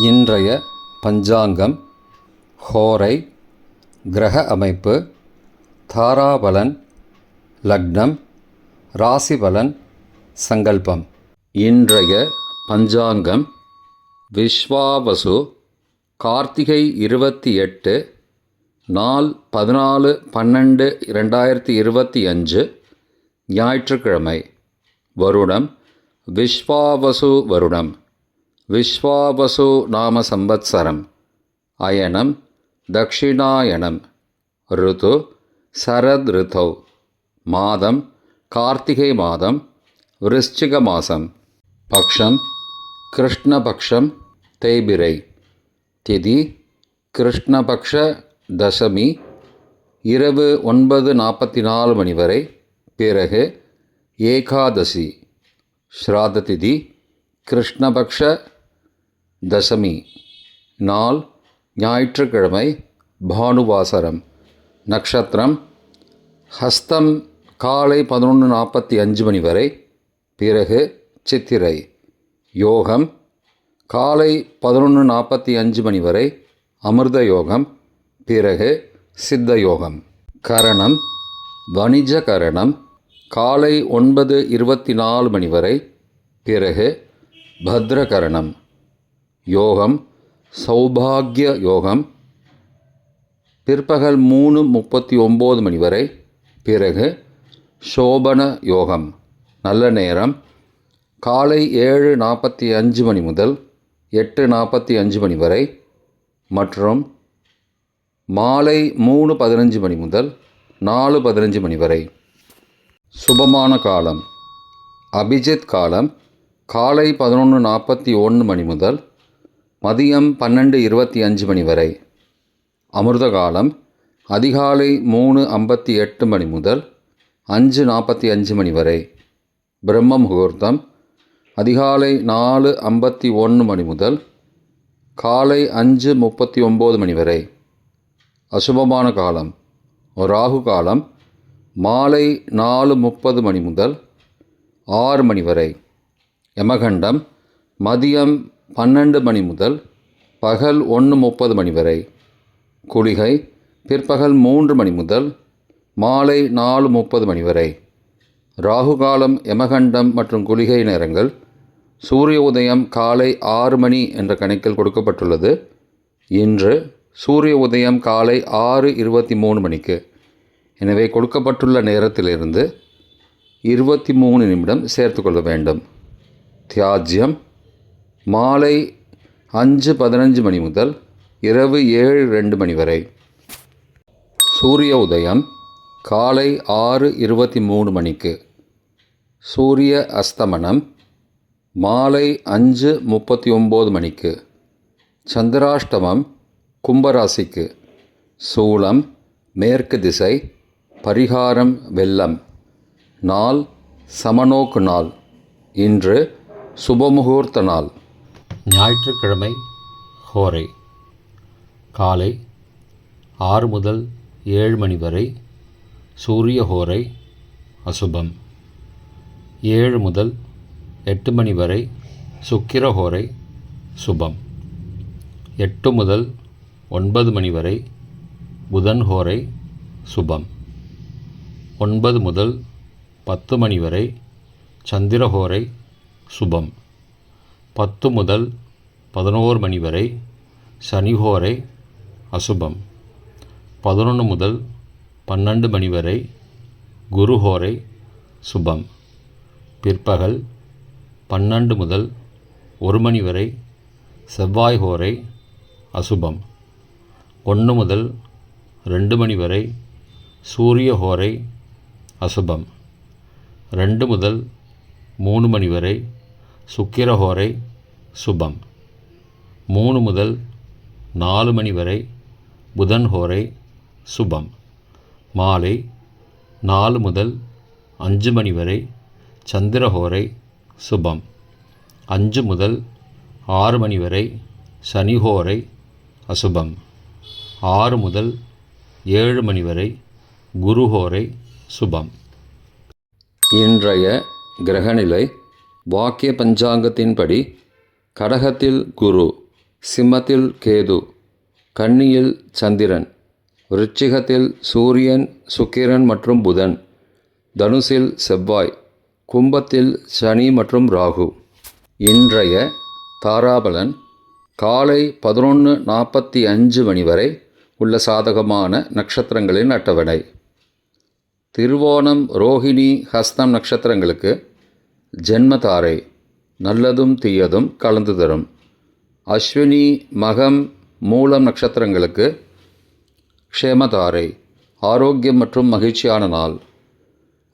இன்றைய பஞ்சாங்கம், ஹோரை, கிரக அமைப்பு, தாராபலன், லக்னம், ராசிபலன், சங்கல்பம். இன்றைய பஞ்சாங்கம் விஸ்வாவசு, கார்த்திகை 28, நாள் 14/12/2025, ஞாயிற்றுக்கிழமை. வருடம் விஸ்வாவசு வருடம். விஸ்வாவசு நாம சம்பத்சரம். அயனம் தக்ஷிணாயனம். ருது சரத் ருதௌ. மாதம் கார்த்திகை மாதம், விருச்சிக மாதம். பக்ஷம் கிருஷ்ணபக்ஷம், தேய்பிரை. திதி கிருஷ்ணபக்ஷ தசமி, இரவு 9:44 மணி வரை. பிறகு ஏகாதசி. ஸ்ராத்த திதி கிருஷ்ணபக்ஷ தசமி. நாள் ஞாயிற்றுக்கிழமை, பானுவாசரம். நக்ஷத்திரம் ஹஸ்தம் காலை 11:45 மணி வரை. பிறகு சித்திரை. யோகம் காலை 11:45 மணி வரை அமிர்த யோகம். பிறகு சித்த யோகம். கரணம் வணிஜ கரணம் காலை 9:24 மணி வரை. பிறகு பத்ரகரணம். யோகம் சௌபாகிய யோகம் பிற்பகல் 3:39 மணி வரை. பிறகு சோபன யோகம். நல்ல நேரம் காலை 7:45 மணி முதல் 8:45 மணி வரை மற்றும் மாலை 3:15 மணி முதல் 4:15 மணி வரை. சுபமான காலம் அபிஜித் காலம் காலை 11:41 மணி முதல் மதியம் 12:25 மணி வரை. அமிர்த காலம் அதிகாலை 3:58 மணி முதல் 5:45 மணி வரை. பிரம்ம முகூர்த்தம் அதிகாலை 4:51 மணி முதல் காலை 5:39 மணி வரை. அசுபமான காலம் ராகு காலம் மாலை 4:30 மணி முதல் 6 மணி வரை. யமகண்டம் மதியம் 12 மணி முதல் பகல் 1:30 மணி வரை. குளிகை பிற்பகல் 3 மணி முதல் மாலை 4:30 மணி வரை. ராகு காலம், யமகண்டம் மற்றும் குளிகை நேரங்கள் சூரிய உதயம் காலை 6 மணி என்ற கணக்கில் கொடுக்கப்பட்டுள்ளது. இன்று சூரிய உதயம் காலை 6:23 மணிக்கு. எனவே கொடுக்கப்பட்டுள்ள நேரத்திலிருந்து 23 நிமிடம் சேர்த்து கொள்ள வேண்டும். தியாஜ்யம் மாலை 5:15 மணி முதல் இரவு 7:02 மணி வரை. சூரிய உதயம் காலை 6:23 மணிக்கு. சூரிய அஸ்தமனம் மாலை 5:39 மணிக்கு. சந்திராஷ்டமம் கும்பராசிக்கு. சூலம் மேற்கு திசை. பரிகாரம் வெள்ளம். நாள் சமநோக்கு நாள். இன்று சுபமுகூர்த்த நாள். ஞாயிற்றுக்கிழமை. ஹோரை காலை 6 முதல் 7 மணி வரை சூரிய ஹோரை அசுபம். 7 முதல் 8 மணி வரை சுக்கிர ஹோரை சுபம். 8 முதல் 9 மணி வரை புதன் ஹோரை சுபம். 9 முதல் 10 மணி வரை சந்திரஹோரை சுபம். 10 முதல் 11 மணி வரை சனிஹோரை அசுபம். 11 முதல் 12 மணி வரை குருஹோரை சுபம். பிற்பகல் 12 முதல் 1 மணி வரை செவ்வாய் ஹோரை அசுபம். 1 முதல் 2 மணி வரை சூரிய ஹோரை அசுபம். 2 முதல் 3 மணி வரை சுக்கிரஹோரை சுபம். 3 முதல் 4 மணி வரை புதன் ஹோரை சுபம். மாலை 4 முதல் 5 மணி வரை சந்திரஹோரை சுபம். 5 முதல் 6 மணி வரை சனிஹோரை அசுபம். 6 முதல் 7 மணி வரை குருஹோரை சுபம். இன்றைய கிரகநிலை வாக்கிய பஞ்சாங்கத்தின்படி கடகத்தில் குரு, சிம்மத்தில் கேது, கன்னியில் சந்திரன், விருச்சிகத்தில் சூரியன், சுக்கிரன் மற்றும் புதன், தனுசில் செவ்வாய், கும்பத்தில் சனி மற்றும் ராகு. இன்றைய தாராபலன் காலை 11:45 மணி வரை உள்ள சாதகமான நட்சத்திரங்களின் அட்டவணை. திருவோணம், ரோஹிணி, ஹஸ்தம் நட்சத்திரங்களுக்கு ஜென்மதாரை, நல்லதும் தீயதும் கலந்து தரும். அஸ்வினி, மகம், மூலம் நட்சத்திரங்களுக்கு க்ஷேமதாரை, ஆரோக்கியம் மற்றும் மகிழ்ச்சியான நாள்.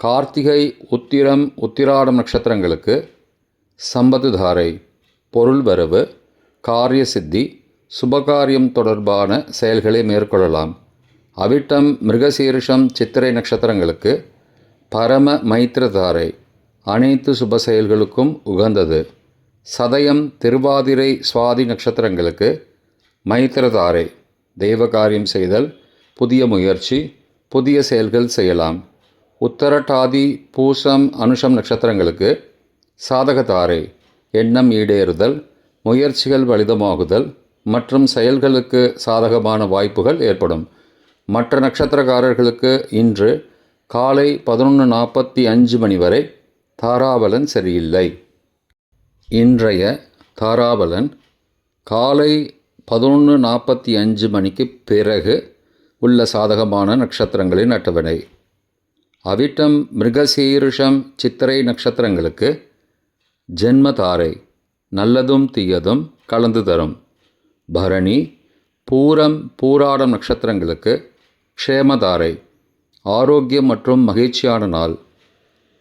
கார்த்திகை, உத்திரம், உத்திராடம் நட்சத்திரங்களுக்கு சம்பத்துதாரை, பொருள் வரவு, காரிய சித்தி, சுபகாரியம் தொடர்பான செயல்களை மேற்கொள்ளலாம். அவிட்டம், மிருகசீரிஷம், சித்திரை நட்சத்திரங்களுக்கு பரம மைத்திரதாரை, அனைத்து சுப செயல்களுக்கும் உகந்தது. சதயம், திருவாதிரை, சுவாதி நட்சத்திரங்களுக்கு மைத்திரதாரை, தெய்வகாரியம் செய்தல், புதிய முயற்சி, புதிய செயல்கள் செய்யலாம். உத்தரட்டாதி, பூசம், அனுஷம் நட்சத்திரங்களுக்கு சாதகதாரை, எண்ணம் ஈடேறுதல், முயற்சிகள் பலிதமாகுதல் மற்றும் செயல்களுக்கு சாதகமான வாய்ப்புகள் ஏற்படும். மற்ற நட்சத்திரக்காரர்களுக்கு இன்று காலை 11:45 மணி வரை தாராபலன் சரியில்லை. இன்றைய தாராபலன் காலை 11:45 மணிக்கு பிறகு உள்ள சாதகமான நட்சத்திரங்களின் அட்டவணை. அவிட்டம், மிருகசீரிஷம், சித்திரை நட்சத்திரங்களுக்கு ஜென்மதாரை, நல்லதும் தீயதும் கலந்து தரும். பரணி, பூரம், பூராடம் நட்சத்திரங்களுக்கு க்ஷேமதாரை, ஆரோக்கியம் மற்றும் மகிழ்ச்சியான நாள்.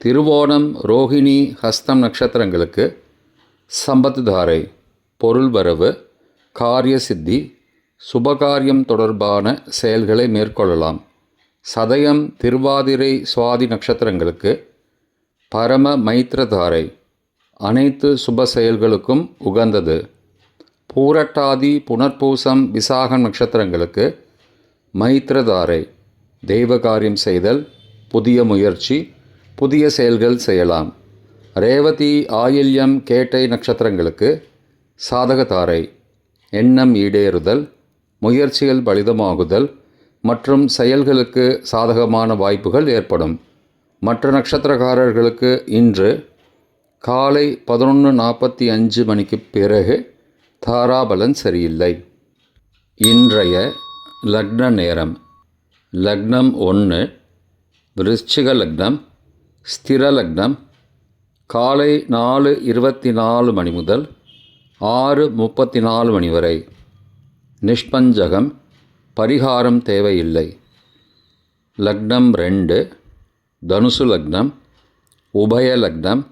திருவோணம், ரோஹிணி, ஹஸ்தம் நட்சத்திரங்களுக்கு சம்பத்துதாரை, பொருள் வரவு, காரிய சித்தி, சுபகாரியம் தொடர்பான செயல்களை மேற்கொள்ளலாம். சதயம், திருவாதிரை, சுவாதி நட்சத்திரங்களுக்கு பரம மைத்திரதாரை, அனைத்து சுப செயல்களுக்கும் உகந்தது. பூரட்டாதி, புனர்பூசம், விசாகம் நட்சத்திரங்களுக்கு மைத்திரதாரை, தெய்வகாரியம் செய்தல், புதிய முயற்சி, புதிய செயல்கள் செய்யலாம். ரேவதி, ஆயில்யம், கேட்டை நட்சத்திரங்களுக்கு சாதகதாரை, எண்ணம் ஈடேறுதல், முயற்சிகள் பலிதமாகுதல் மற்றும் செயல்களுக்கு சாதகமான வாய்ப்புகள் ஏற்படும். மற்ற நட்சத்திரக்காரர்களுக்கு இன்று காலை 11:45 மணிக்கு பிறகு தாராபலன் சரியில்லை. இன்றைய லக்ன நேரம். லக்னம் 1 விருச்சிக லக்னம், ஸ்திர லக்னம். காலை 4:24 மணி முதல் 6:34 மணி வரை. நிஷ்பஞ்சகம், பரிகாரம் தேவையில்லை. லக்னம் 2 தனுசு லக்னம், உபய லக்னம்.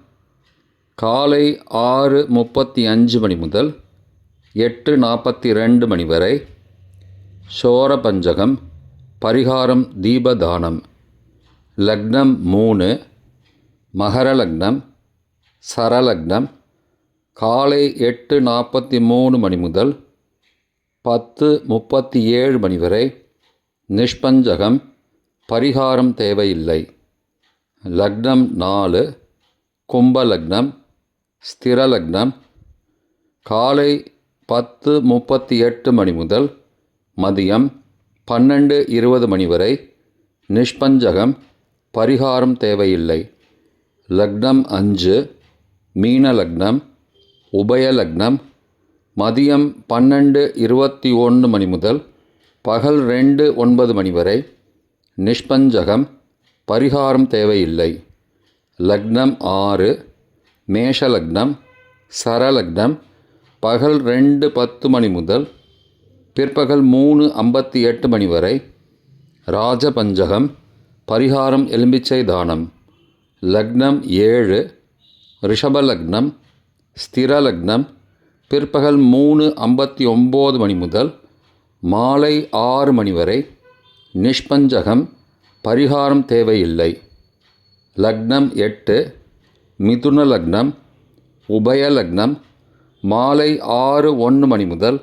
காலை 6:35 மணி முதல் 8:42 மணி வரை. சோரபஞ்சகம், பரிகாரம் தீபதானம். லக்னம் 3 மகர லக்னம், சரலக்னம். காலை 8:43 மணி முதல் 10:37 மணி வரை. நிஷ்பஞ்சகம், பரிகாரம் தேவையில்லை. லக்னம் 4 கும்ப லக்னம், ஸ்திர லக்னம். காலை 10:38 மணி முதல் மதியம் 12:20 மணி வரை. நிஷ்பஞ்சகம், பரிகாரம் தேவையில்லை. லக்னம் 5 மீன லக்னம், உபய லக்னம். மதியம் 12:21 மணி முதல் பகல் 2:09 மணி வரை. நிஷ்பஞ்சகம், பரிகாரம் தேவையில்லை. லக்னம் 6 மேஷ லக்னம், சரலக்னம். பகல் 2:10 மணி முதல் பிற்பகல் 3:58 மணி வரை. ராஜபஞ்சகம், பரிகாரம் எலும்பிச்சை தானம். லக்னம் 7 ரிஷப லக்னம், ஸ்திர லக்னம். பிற்பகல் 3:59 மணி முதல் மாலை 6 மணி வரை. நிஷ்பஞ்சகம், பரிகாரம் தேவையில்லை. லக்னம் 8 மிதுன லக்னம், உபய லக்னம். மாலை 6:01 மணி முதல்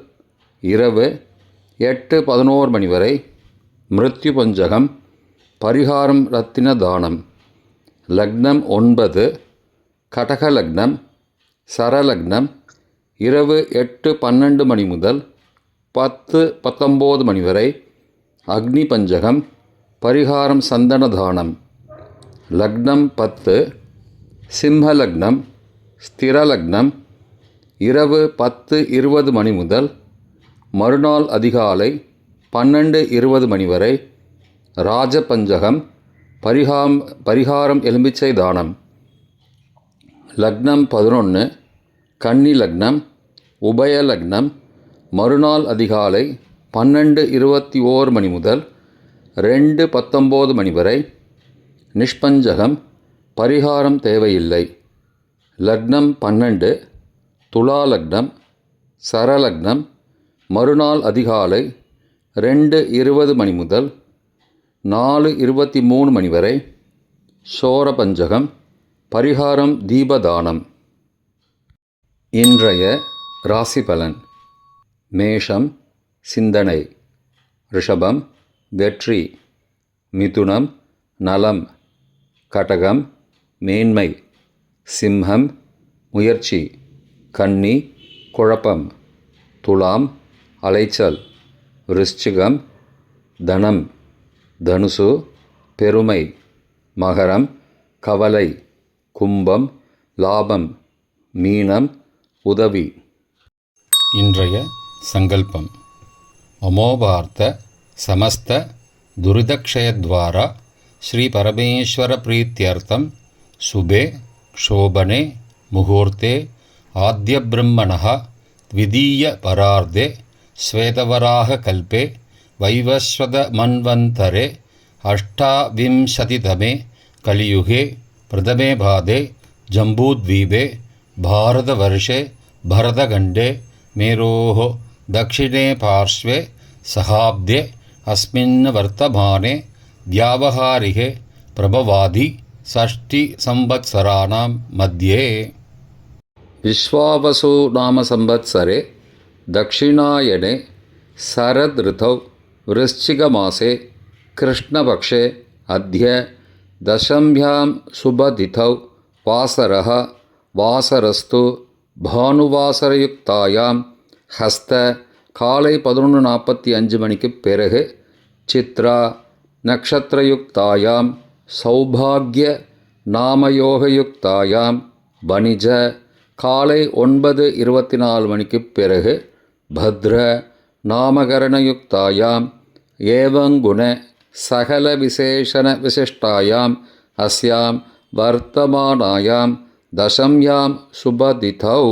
இரவு 8:11 மணி வரை. மிருத்யு பஞ்சகம், பரிகாரம் ரத்தின தானம். லக்னம் 9 கடக லக்னம், சரலக்னம். இரவு 8-12 மணி முதல் 10-19 மணி வரை அக்னி பஞ்சகம், பரிகாரம் சந்தன தானம். லக்னம் 10, சிம்ம லக்னம், ஸ்திர லக்னம். இரவு 10-20 மணி முதல் மறுநாள் அதிகாலை 12-20 மணி வரை ராஜ பஞ்சகம், பரிகாரம் எலும்பிச்சை தானம். லக்னம் 11, கன்னி லக்னம், உபய லக்னம். மறுநாள் அதிகாலை 12-21 மணி முதல் 2-19 மணி வரை நிஷ்பஞ்சகம், பரிகாரம் தேவையில்லை. லக்னம் 12, துலா லக்னம், சரலக்னம். மறுநாள் அதிகாலை 2-20 மணி முதல் 4-23 மணி வரை சோர பஞ்சகம், பரிகாரம் தீபதானம். இன்றைய ராசி பலன். மேஷம் சிந்தனை, ரிஷபம் வெற்றி, மிதுனம் நலம், கடகம் மேன்மை, சிம்ஹம் முயற்சி, கன்னி குழப்பம், துலாம் அலைச்சல், விருச்சிகம் தனம், தனுசு பெருமை, மகரம் கவலை, கும்பம் லாபம், மீனம் உதவி. இன்றைய சங்கல்பம். அமோபார்த்த சமஸ்த துரிதக்ஷயத்வாரா ஸ்ரீ பரமேஸ்வர பிரீத்தியர்த்தம் சுபே க்ஷோபனே முகூர்த்தே ஆத்ய பிரம்மணः த்விதீய பரார்த்தே ஸ்வேதவராக கல்பே வைவஸ்வத மன்வந்தரே அஷ்டாவிம்சதிதமே கலியுகே பிரதமே பாதே ஜம்பூத்வீபே பாரதவர்ஷே பரதகண்டே மேரோः दक्षिणे पार्श्वे सहाब्दे अस्मिन् वर्तमाने व्यावहारिके प्रभवादि षष्टिसंवत्सराणां मध्ये. विश्वावसु नाम संवत्सरे दक्षिणायने शरद ऋतौ वृश्चिकमासे कृष्णपक्षे अद्य दशम्यां शुभतिथौ वासरः वासरस्तु भानुवासरयुक्तायां ஹஸ்த காலை 11:45 மணிக்கு பிறகு சித்ரா நக்ஷத்ரயுக்தாயாம் சௌபாக்ய நாமயோகயுக்தாயாம் வணிஜ காலை 9:24 மணிக்கு பிறகு பத்ர நாமகரணயுக்தாயாம் ஏவங்குண சகல விசேஷண விசிஷ்டாயாம் அஸ்யாம் வர்த்தமானாயாம் தசம்யாம் சுபதிதௌ.